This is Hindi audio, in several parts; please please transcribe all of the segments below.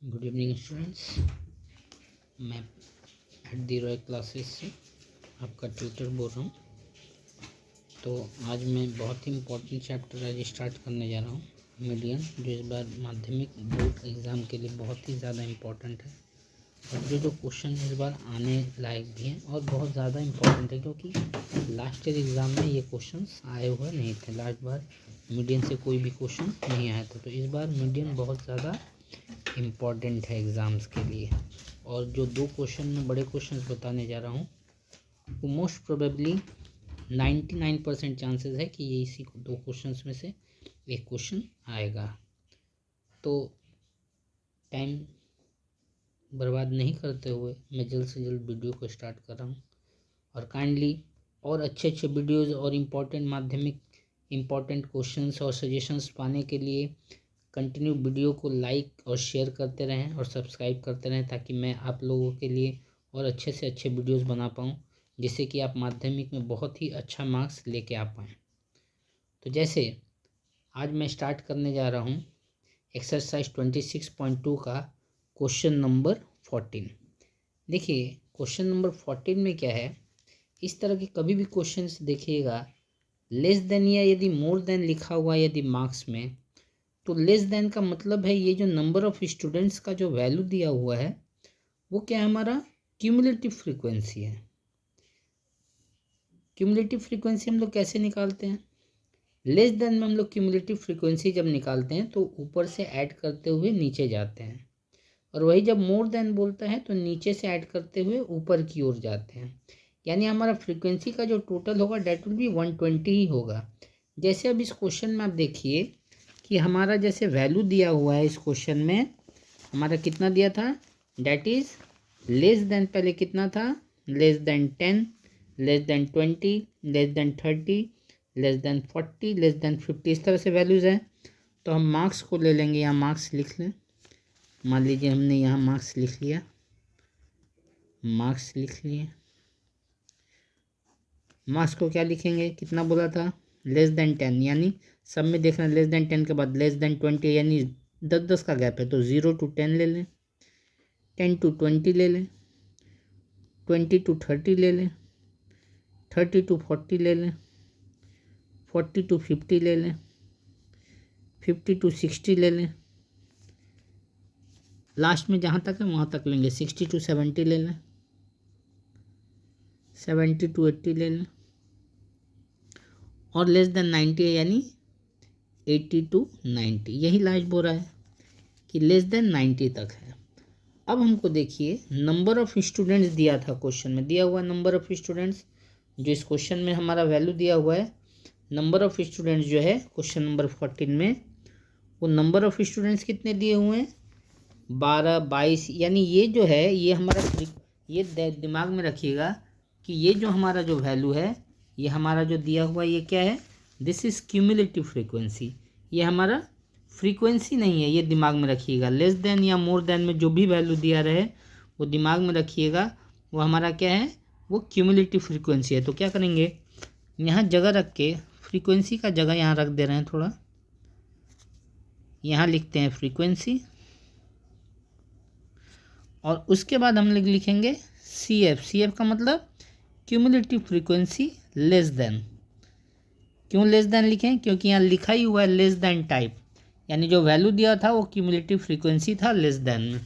Good evening students. मैं एट दी रॉय क्लासेस से आपका ट्यूटर बोल रहा हूँ। तो आज मैं बहुत ही इम्पोर्टेंट चैप्टर आज स्टार्ट करने जा रहा हूँ, मीडियन, जो इस बार माध्यमिक बोर्ड एग्ज़ाम के लिए बहुत ही ज़्यादा इम्पोर्टेंट है और जो क्वेश्चन इस बार आने लायक भी हैं और बहुत ज़्यादा इम्पोर्टेंट है, क्योंकि लास्ट ईयर एग्ज़ाम में ये क्वेश्चंस आए हुए नहीं थे। लास्ट बार मीडियन से कोई भी क्वेश्चन नहीं आया था, तो इस बार मीडियन बहुत ज़्यादा इम्पॉर्टेंट है एग्ज़ाम्स के लिए। और जो दो क्वेश्चन में बड़े क्वेश्चन बताने जा रहा हूँ, वो मोस्ट प्रोबेबली 99% चांसेस है कि ये इसी दो क्वेश्चंस में से एक क्वेश्चन आएगा। तो टाइम बर्बाद नहीं करते हुए मैं जल्द से जल्द वीडियो को स्टार्ट कर रहा हूँ। और काइंडली और अच्छे अच्छे वीडियोज़ और इम्पॉर्टेंट माध्यमिक इम्पॉर्टेंट क्वेश्चंस और सजेशंस पाने के लिए कंटिन्यू वीडियो को लाइक और शेयर करते रहें और सब्सक्राइब करते रहें, ताकि मैं आप लोगों के लिए और अच्छे से अच्छे वीडियोस बना पाऊँ, जिससे कि आप माध्यमिक में बहुत ही अच्छा मार्क्स लेके आ पाएँ। तो जैसे आज मैं स्टार्ट करने जा रहा हूँ एक्सरसाइज 26.2 का क्वेश्चन नंबर 14। देखिए क्वेश्चन नंबर 14 में क्या है, इस तरह के कभी भी क्वेश्चन देखिएगा, लेस देन या यदि मोर देन लिखा हुआ यदि मार्क्स में, तो लेस देन का मतलब है ये जो नंबर ऑफ स्टूडेंट्स का जो वैल्यू दिया हुआ है वो क्या है, हमारा क्यूमुलेटिव फ्रीक्वेंसी है। क्यूमुलेटिव फ्रीक्वेंसी हम लोग कैसे निकालते हैं, लेस देन में हम लोग क्यूमुलेटिव फ्रीक्वेंसी जब निकालते हैं तो ऊपर से ऐड करते हुए नीचे जाते हैं, और वही जब मोर देन बोलता है तो नीचे से ऐड करते हुए ऊपर की ओर जाते हैं। यानी हमारा फ्रीक्वेंसी का जो टोटल होगा डेट विल बी 120 ही होगा। जैसे अब इस क्वेश्चन में आप देखिए कि हमारा जैसे वैल्यू दिया हुआ है, इस क्वेश्चन में हमारा कितना दिया था, डेट इज़ लेस देन, पहले कितना था, less than 10, less than 20, less than 30, less than 40, less than 50, इस तरह से वैल्यूज़ हैं। तो हम मार्क्स को ले लेंगे, यहाँ मार्क्स लिख लें। मान लीजिए हमने यहाँ मार्क्स लिख लिया, मार्क्स लिख लिए। मार्क्स को क्या लिखेंगे, कितना बोला था, लेस देन 10, यानी सब में देखना लेस देन 10 के बाद लेस देन 20, यानी 10 का गैप है, तो 0 to 10 ले लें, 10 to 20 ले लें, 20 to 30 ले लें, 30 to 40 ले लें, 40 to 50 ले लें, 50 to 60 ले लें, लास्ट में जहाँ तक है वहाँ तक लेंगे, 60 to 70 ले लें, 70 to 80 ले लें, और लेस देन 90 है, यानी 80 to 90, यही लास्ट बोल रहा है कि लेस देन 90 तक है। अब हमको देखिए नंबर ऑफ़ स्टूडेंट्स दिया था, क्वेश्चन में दिया हुआ नंबर ऑफ़ स्टूडेंट्स, जो इस क्वेश्चन में हमारा वैल्यू दिया हुआ है, नंबर ऑफ़ स्टूडेंट्स जो है क्वेश्चन नंबर 14 में, वो नंबर ऑफ़ स्टूडेंट्स कितने दिए हुए हैं, 12, 22, यानी ये जो है ये हमारा, ये दिमाग में रखिएगा कि ये जो हमारा जो वैल्यू है, ये हमारा जो दिया हुआ ये क्या है, दिस इज़ क्यूमुलेटिव फ्रीक्वेंसी, ये हमारा फ्रीक्वेंसी नहीं है, ये दिमाग में रखिएगा। लेस देन या मोर देन में जो भी वैल्यू दिया रहे वो दिमाग में रखिएगा, वो हमारा क्या है, वो क्यूमुलेटिव फ्रीक्वेंसी है। तो क्या करेंगे, यहाँ जगह रख के फ्रीक्वेंसी का जगह यहाँ रख दे रहे हैं थोड़ा, यहाँ लिखते हैं फ्रीक्वेंसी, और उसके बाद हम लोग लिखेंगे सी एफ। सी एफ का मतलब क्यूमुलेटिव फ्रीक्वेंसी लेस देन। क्यों लेस देन लिखें, क्योंकि यहाँ लिखा ही हुआ है लेस देन टाइप, यानी जो वैल्यू दिया था वो क्यूमुलेटिव फ्रीक्वेंसी था लेस देन में।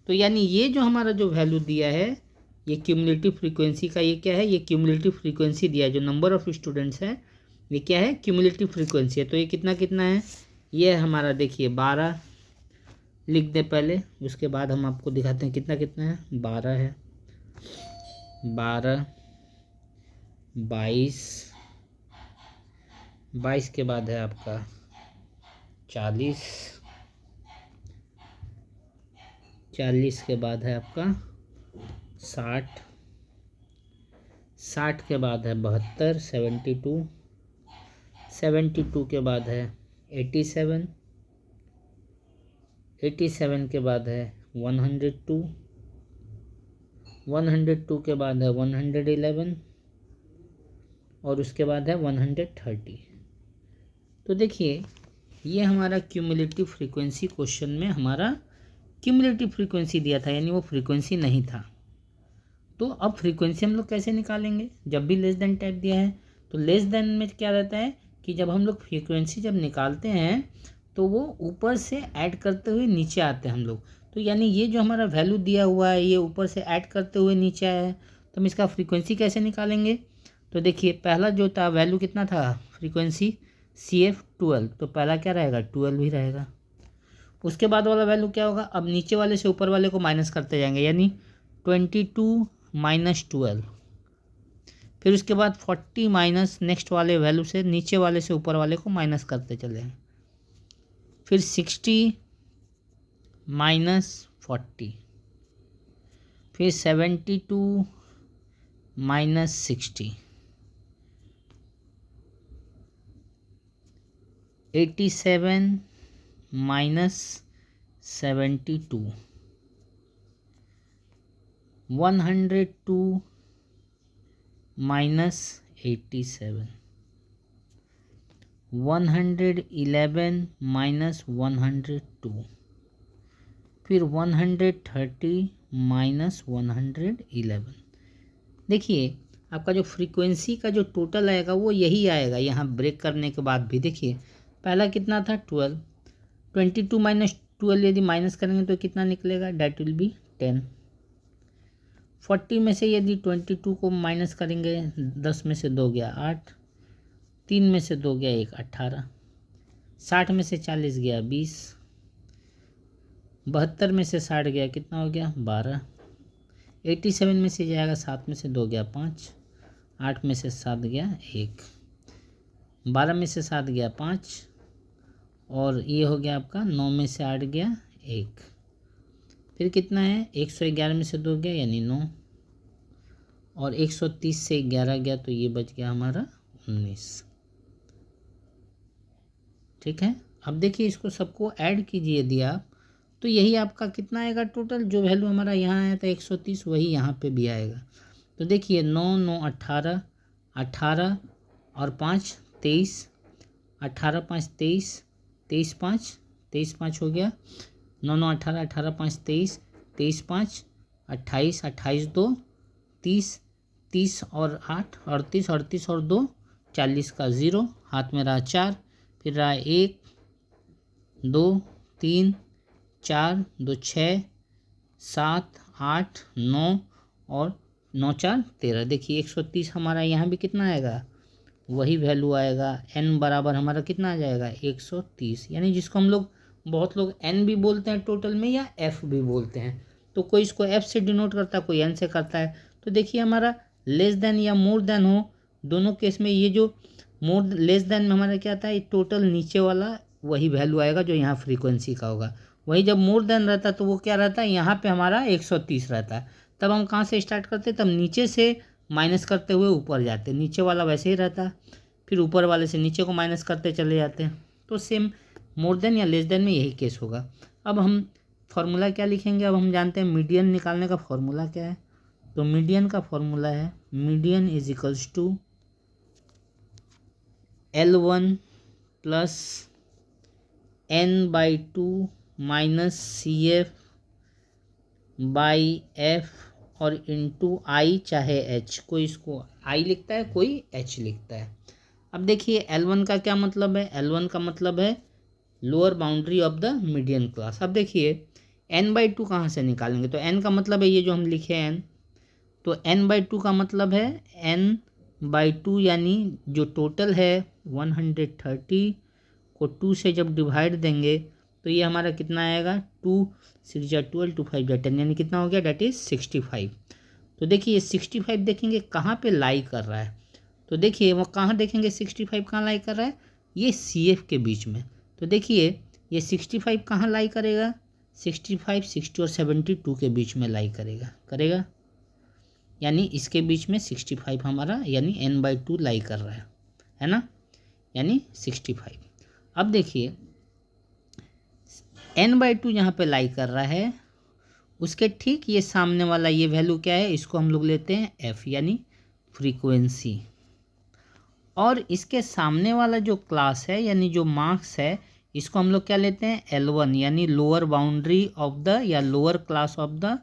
तो यानी ये जो हमारा जो वैल्यू दिया है ये क्यूमुलेटिव फ्रीक्वेंसी का, ये क्या है, ये क्यूमुलेटिव फ्रीक्वेंसी दिया है, जो नंबर ऑफ़ स्टूडेंट्स है ये क्या है, क्यूमुलेटिव फ्रीक्वेंसी है। तो ये कितना कितना है, ये हमारा देखिए 12 लिख दे पहले, उसके बाद हम आपको दिखाते हैं कितना कितना है, 12 है, 12, 22, 22 के बाद है आपका 40, 40 के बाद है आपका 60, 60 के बाद है 72, 72, 72 के बाद है 87, 87 के बाद है 102, 102 के बाद है 111, और उसके बाद है 130। तो देखिए ये हमारा क्यूमुलेटिव फ्रीक्वेंसी क्वेश्चन में हमारा क्यूमुलेटिव फ्रीक्वेंसी दिया था, यानी वो फ्रीक्वेंसी नहीं था। तो अब फ्रीक्वेंसी हम लोग कैसे निकालेंगे? जब भी लेस देन टाइप दिया है तो लेस देन में क्या रहता है कि जब हम लोग फ्रीक्वेंसी जब निकालते हैं तो वो ऊपर से ऐड करते हुए नीचे आते हैं हम लोग। तो यानी ये जो हमारा वैल्यू दिया हुआ है ये ऊपर से ऐड करते हुए नीचे आया है, तो हम इसका फ्रीक्वेंसी कैसे निकालेंगे? तो देखिए पहला जो था वैल्यू कितना था फ्रीक्वेंसी CF12, तो पहला क्या रहेगा 12 ही रहेगा। उसके बाद वाला वैल्यू क्या होगा? अब नीचे वाले से ऊपर वाले को माइनस करते जाएंगे, यानी 22 माइनस 12, फिर उसके बाद 40 माइनस नेक्स्ट वाले वैल्यू से नीचे वाले से ऊपर वाले को माइनस करते चले हैं, फिर 60 माइनस 40, फिर 72 माइनस 60, 87 माइनस 72, 102 माइनस 87, 111 माइनस 102, फिर 130 माइनस 111। देखिए आपका जो फ्रीक्वेंसी का जो टोटल आएगा वो यही आएगा यहाँ ब्रेक करने के बाद भी। देखिए पहला कितना था 12, 22 माइनस 12 यदि माइनस करेंगे तो कितना निकलेगा? That will be 10। 40 में से यदि 22 को माइनस करेंगे 10 में से 2 गया 8, 3 में से 2 गया 1 18, 60 में से 40 गया 20, 72 में से 60 गया कितना हो गया 12, 87 में से जाएगा 7 में से 2 गया 5, 8 में से 7 गया 1, 12 में से 7 गया 5, और ये हो गया आपका 9 में से 8 गया 1, फिर कितना है 111 में से 2 गया यानी 9, और 130 से 11 गया तो ये बच गया हमारा 19। ठीक है, अब देखिए इसको सबको ऐड कीजिए यदि आप, तो यही आपका कितना आएगा टोटल? जो वैल्यू हमारा यहाँ आया था 130 वही यहाँ पे भी आएगा। तो देखिए 9 9 18, 18 और 5 23, 18 5 23, 23 5, 23 5 हो गया, 9 9 18, 18 5 23, 23 5 28, 28 2 30, 30 और 8 38, 38 और 2 40 का 0, हाथ में रहा 4, फिर रहा 1 2 3 4 2 6 7 8 9 और 9 4 13। देखिए 130 हमारा यहाँ भी कितना आएगा? वही वैल्यू आएगा। n बराबर हमारा कितना आ जाएगा 130, यानी जिसको हम लोग बहुत लोग n भी बोलते हैं टोटल में या f भी बोलते हैं। तो कोई इसको f से डिनोट करता है, कोई n से करता है। तो देखिए हमारा लेस देन या मोर देन हो, दोनों केस में ये जो मोर लेस देन में हमारा क्या आता है टोटल नीचे वाला वही वैल्यू आएगा जो यहाँ फ्रीक्वेंसी का होगा। वही जब मोर देन रहता है तो वो क्या रहता है यहाँ पे हमारा 130 रहता है। तब हम कहाँ से स्टार्ट करते हैं? तब नीचे से माइनस करते हुए ऊपर जाते, नीचे वाला वैसे ही रहता है, फिर ऊपर वाले से नीचे को माइनस करते चले जाते हैं। तो सेम मोर देन या लेस देन में यही केस होगा। अब हम फार्मूला क्या लिखेंगे? अब हम जानते हैं मीडियन निकालने का फार्मूला क्या है। तो मीडियन का फार्मूला है median is equals to L1 plus n/2 minus CF by F और इंटू I चाहे H। कोई इसको I लिखता है, कोई H लिखता है। अब देखिए L1 का क्या मतलब है? L1 का मतलब है lower boundary of the median class. अब देखिए n/2 कहाँ से निकालेंगे? तो n का मतलब है ये जो हम लिखे n, तो n/2 का मतलब है n/2 यानी जो टोटल है 130 को 2 से जब डिवाइड देंगे तो ये हमारा कितना आएगा 2 6 जा 12 2 5 जा 10, यानी कितना हो गया डैट इज 65। तो देखिए 65 देखेंगे कहाँ पे लाई कर रहा है। तो देखिए वो कहाँ देखेंगे 65 कहाँ लाई कर रहा है? ये CF के बीच में। तो देखिए ये 65 कहाँ लाई करेगा? 65 60 और 72 के बीच में लाई करेगा, यानी इसके बीच में 65 हमारा यानी n/2 लाई कर रहा है ना, यानी 65। अब देखिए n/2 यहाँ पे लाई कर रहा है, उसके ठीक ये सामने वाला ये वैल्यू क्या है? इसको हम लोग लेते हैं f यानी फ्रीक्वेंसी, और इसके सामने वाला जो क्लास है यानी जो मार्क्स है इसको हम लोग क्या लेते हैं, L1 यानी लोअर बाउंड्री ऑफ द या lower class of the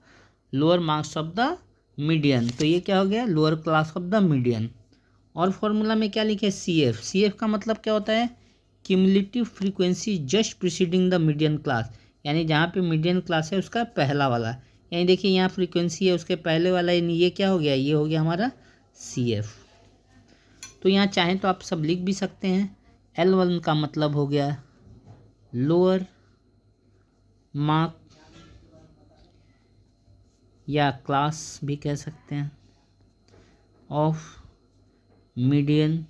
lower marks of the median. तो ये क्या हो गया, lower class of the median. और फॉर्मूला में क्या लिखे, CF। CF का मतलब क्या होता है, cumulative frequency just preceding the median class, यानी जहाँ पे मीडियन क्लास है उसका पहला वाला, यानी देखिए यहाँ फ्रीक्वेंसी है उसके पहले वाला, यानी ये क्या हो गया, ये हो गया हमारा CF। तो यहाँ चाहें तो आप सब लिख भी सकते हैं। L1 का मतलब हो गया लोअर मार्क या क्लास भी कह सकते हैं ऑफ मीडियन,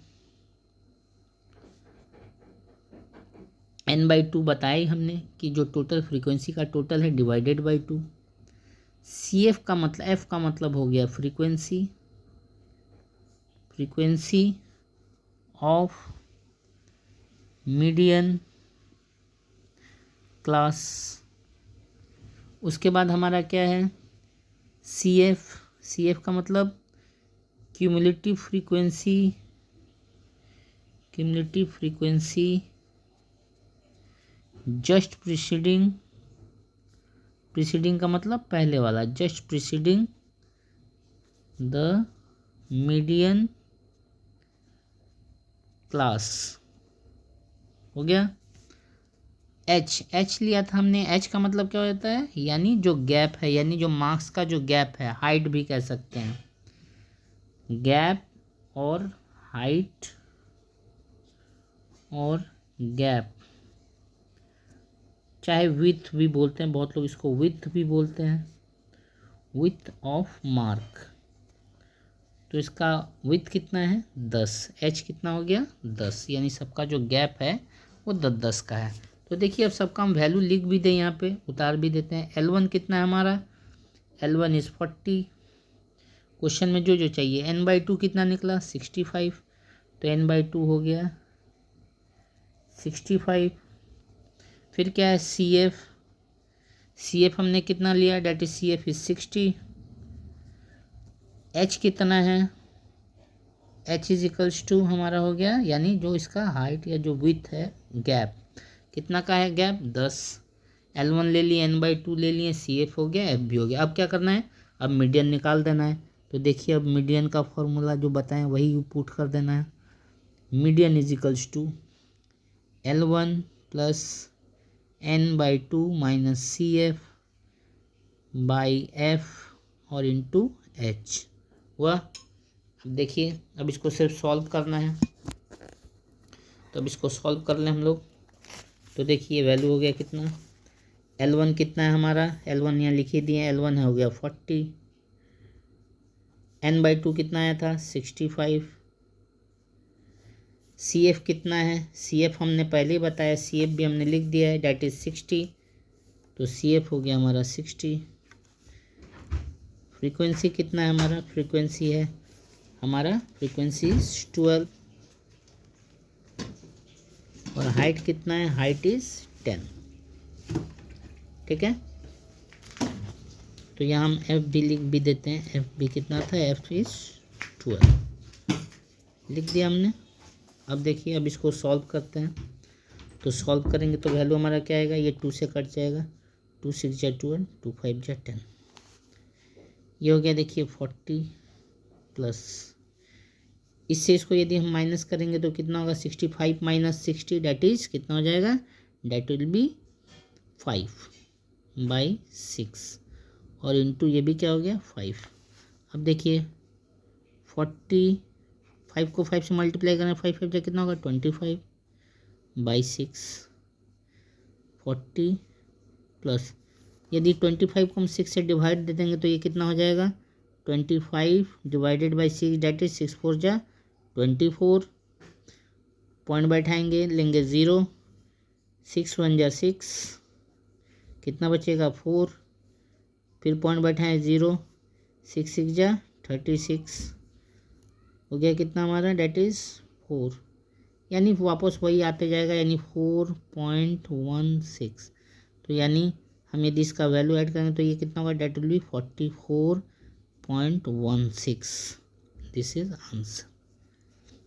n/2 बताई हमने कि जो टोटल फ्रीक्वेंसी का टोटल है डिवाइडेड बाई 2। CF का मतलब, F का मतलब हो गया फ्रीक्वेंसी ऑफ मीडियन क्लास। उसके बाद हमारा क्या है, CF का मतलब क्यूमुलेटिव फ्रीक्वेंसी जस्ट प्रीसीडिंग का मतलब पहले वाला, just preceding the median class हो गया। H लिया था हमने, H का मतलब क्या होता है, यानी जो गैप है, यानी जो मार्क्स का जो गैप है, हाइट भी कह सकते हैं, गैप और हाइट और गैप, चाहे विथ भी बोलते हैं, बहुत लोग इसको विथ भी बोलते हैं, विथ ऑफ मार्क। तो इसका विथ कितना है 10, H कितना हो गया 10, यानी सबका जो गैप है वो 10 का है। तो देखिए अब सबका हम वैल्यू लिख भी दें, यहाँ पे उतार भी देते हैं। L1 कितना है हमारा, L1 इज़ 40। क्वेश्चन में जो जो चाहिए, n/2 कितना निकला 65, तो n/2 हो गया 65। फिर क्या है CF हमने कितना लिया, that is CF is 60। H कितना है, H इज इक्वल्स टू हमारा हो गया, यानी जो इसका हाइट या जो विथ है, गैप कितना का है, गैप 10। L1 ले लिए, n/2 ले लिए, CF हो गया, F भी हो गया। अब क्या करना है, अब मीडियन निकाल देना है। तो देखिए अब मीडियन का फॉर्मूला जो बताएं वही पुट कर देना है। Median is equals to L1 plus n/2 minus CF by F और इंटू H हुआ। अब देखिए अब इसको सिर्फ सॉल्व करना है, तो अब इसको सॉल्व कर लें हम लोग। तो देखिए वैल्यू हो गया कितना, L1 कितना है हमारा, L1 यहाँ लिख ही दिए, L1 हो गया 40, n/2 कितना आया था 65, CF कितना है, CF हमने पहले ही बताया, CF भी हमने लिख दिया है, डेट इज़ 60, तो CF हो गया हमारा 60। फ्रीक्वेंसी कितना है हमारा, फ्रीक्वेंसी है हमारा, फ्रीक्वेंसी 12, और हाइट कितना है, हाइट इज़ 10। ठीक है, तो यहाँ हम F भी लिख भी देते हैं, F भी कितना था, F इज़ 12 लिख दिया हमने। अब देखिए अब इसको सॉल्व करते हैं, तो सॉल्व करेंगे तो वैल्यू हमारा क्या आएगा, ये 2 से कट जाएगा, 2 6 जा 12, 2 5 जा 10, ये हो गया देखिए 40 प्लस, इससे इसको यदि हम माइनस करेंगे तो कितना होगा, 65 माइनस 60 डेट इज कितना हो जाएगा, डेट विल बी 5/6, और इंटू ये भी क्या हो गया 5। अब देखिए 45 को 5 से मल्टीप्लाई करें, 5 5 जा कितना होगा 25/6, 40 प्लस, यदि 25 को हम 6 से डिवाइड दे देंगे तो ये कितना हो जाएगा, 25 डिवाइडेड बाई 6 डेट इज 6 4 जा 24, पॉइंट बैठाएंगे, लेंगे 0, 6 1 जा 6, कितना बचेगा 4, फिर पॉइंट बैठाएं 0, 6 6 जा 36, हो गया कितना हमारा, डेट इज़ 4, यानी वापस वही आते जाएगा, यानी 4.16। तो यानी हम यदि इसका वैल्यू ऐड करेंगे तो ये कितना होगा, that will be 44.16। This is answer.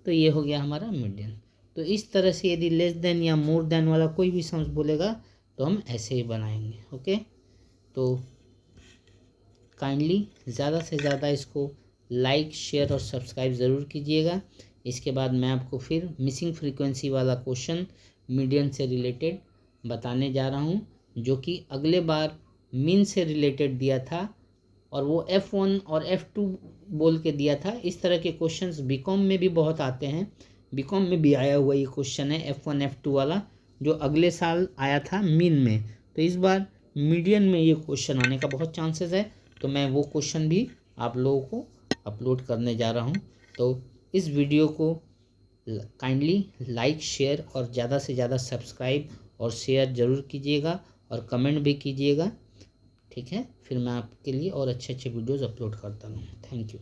तो ये हो गया हमारा मीडियन। तो इस तरह से यदि लेस देन या मोर देन वाला कोई भी सम्स बोलेगा तो हम ऐसे ही बनाएंगे। ओके, तो काइंडली ज़्यादा से ज़्यादा इसको लाइक, शेयर और सब्सक्राइब ज़रूर कीजिएगा। इसके बाद मैं आपको फिर मिसिंग फ्रीक्वेंसी वाला क्वेश्चन मीडियन से रिलेटेड बताने जा रहा हूँ, जो कि अगले बार मीन से रिलेटेड दिया था और वो F1 और F2 बोल के दिया था। इस तरह के क्वेश्चंस बीकॉम में भी बहुत आते हैं, बीकॉम में भी आया हुआ ये क्वेश्चन है F1 F2 वाला, जो अगले साल आया था मीन में। तो इस बार मीडियन में ये क्वेश्चन आने का बहुत चांसेस है, तो मैं वो क्वेश्चन भी आप लोगों को अपलोड करने जा रहा हूँ। तो इस वीडियो को काइंडली लाइक, शेयर और ज़्यादा से ज़्यादा सब्सक्राइब और शेयर ज़रूर कीजिएगा और कमेंट भी कीजिएगा। ठीक है, फिर मैं आपके लिए और अच्छे अच्छे वीडियोज़ अपलोड करता हूँ। Thank you.